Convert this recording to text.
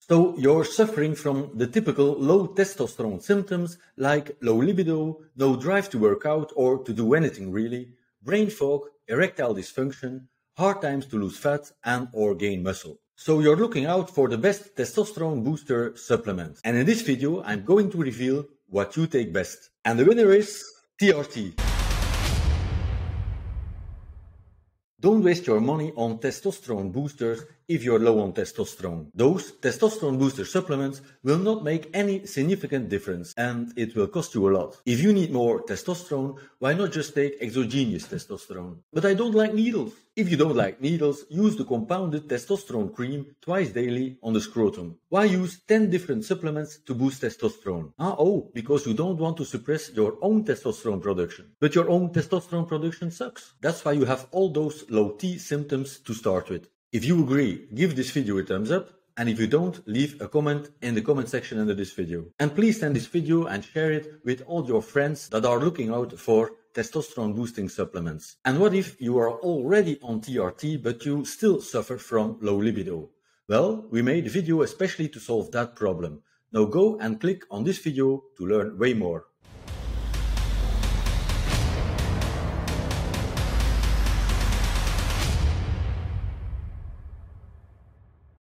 So you're suffering from the typical low testosterone symptoms like low libido, no drive to work out or to do anything really, brain fog, erectile dysfunction, hard times to lose fat and or gain muscle. So you're looking out for the best testosterone booster supplement. And in this video, I'm going to reveal what you take best. And the winner is TRT. Don't waste your money on testosterone boosters if you're low on testosterone. Those testosterone booster supplements will not make any significant difference and it will cost you a lot. If you need more testosterone, why not just take exogenous testosterone? But I don't like needles. If you don't like needles, use the compounded testosterone cream twice daily on the scrotum. Why use 10 different supplements to boost testosterone? Because you don't want to suppress your own testosterone production. But your own testosterone production sucks. That's why you have all those low T symptoms to start with. If you agree, give this video a thumbs up. And if you don't, leave a comment in the comment section under this video. And please send this video and share it with all your friends that are looking out for testosterone boosting supplements. And what if you are already on TRT but you still suffer from low libido? Well, we made a video especially to solve that problem. Now go and click on this video to learn way more.